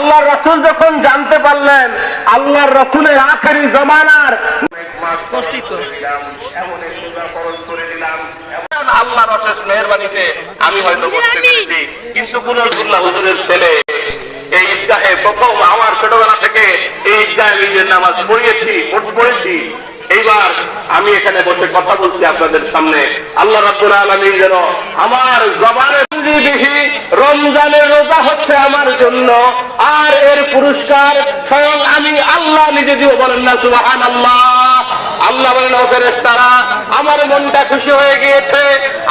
আল্লাহর রাসূল যখন জানতে পারলেন আল্লাহর রাসূলের আখেরি জমানার আল্লাহর অশেষ মেহেরবানিতে আমি হয়তো বুঝতে পেরেছি, কিন্তু কুলুল্লাহ হুজুরের ছেলে এই ঈদগাহে প্রথম আমার ছোটবেলা থেকে এই ঈদগাহে নিজের নামাজ পড়েছি। এইবার আমি এখানে বসে কথা বলছি আপনাদের সামনে। আল্লাহ রাব্বুল আলামিন যেন আমার জবানের বিহি রমজানের রোজা হচ্ছে আমার জন্য, আর এর পুরস্কার স্বয়ং আমি আল্লাহ নিজে দিব। বলেন না সুবহানাল্লাহ। আল্লাহ বলেন ও ফেরেশতারা, আমার মনটা খুশি হয়ে গিয়েছে,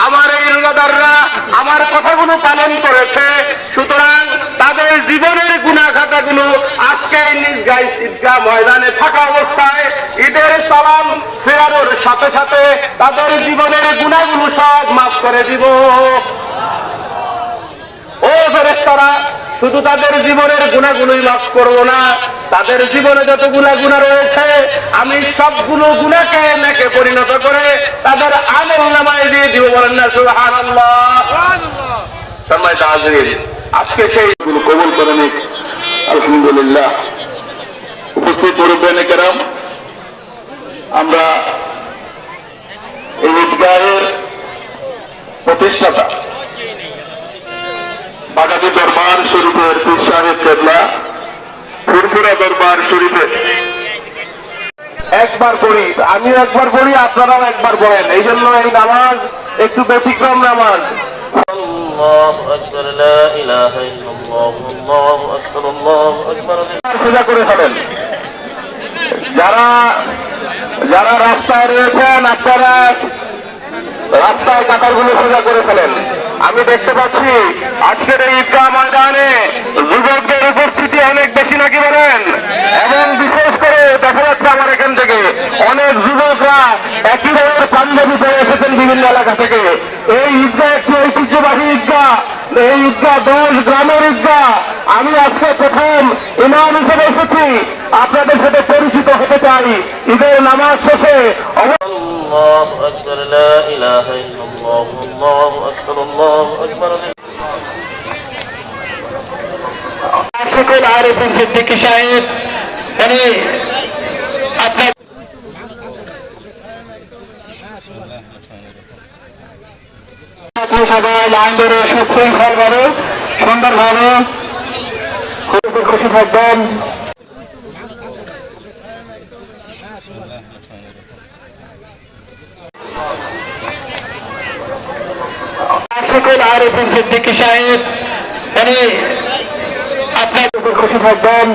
আমার এই রোজাদাররা আমার কথাগুলো পালন করেছে, সুতরাং তাদের জীবনের গুনাহ খাতাগুলো আজকে ঈদগাহ ময়দানে থাকা অবস্থায় ঈদের সালাম ফেরানোর সাথে সাথে তাদের জীবনের গুনাহগুলো সব মাফ করে দিব। ও ফেরেশতারা, শুধু তাদের জীবনের গুনাহগুলোই মাফ করব না, তাদের জীবনে যতগুলো গুনাহ রয়েছে আমি সবগুলো গুনাহকে নেকে পরিণত করে তাদের আমলনামায় দিয়ে দিব। বলেন না সুবহানাল্লাহ। সম্মানিত হাজিরিন, আজকে সেইগুলো কবুল করে নিক। আলহামদুলিল্লাহ। উপস্থিত মুরব্বিয়ানে কেরাম, আমরা এই ঈদগাহের প্রতিষ্ঠাতা বাগাতি দরবার শরীফের পীর সাহেব কেবলা ফুরফুরা দরবার শরীফের একবার পড়ি, আমিও একবার পড়ি, আপনারাও একবার পড়েন। এই জন্য এই নামাজ একটু ব্যতিক্রম নামাজ। সোজা করে ফেলেন। যারা রাস্তায় রয়েছেন আপনারা রাস্তায় কাতারগুলো সোজা করে ফেলেন। আমি দেখতে পাচ্ছি আজকের এই ঈদগাহ ময়দানে যুবকদের উপস্থিতি অনেক বেশি নাকি বলেন, এবং বিশেষ করে দেখা যাচ্ছে আমার এখান থেকে অনেক যুবকরা একই ধরনের পাঞ্জাবি পরে এসেছেন বিভিন্ন এলাকা থেকে। এই ঈদগাহ একটি ঐতিহ্যবাহী ঈদগাহ, এই ঈদগাহ 10 গ্রামের ঈদগাহ। আমি আজকে প্রথম ইমাম হিসেবে এসেছি, আপনাদের সাথে পরিচিত হতে চাই। ঈদের নামাজ শেষে সকল আরিফিন সিদ্দিকী সাহেব আপনার সবাই লাইন ধরে সুশৃঙ্খল ভাবে সুন্দরভাবে খুশি থাকবেন। সকল আরিফিন সিদ্দিকী সাহেব আপনার খুশি থাকবেন।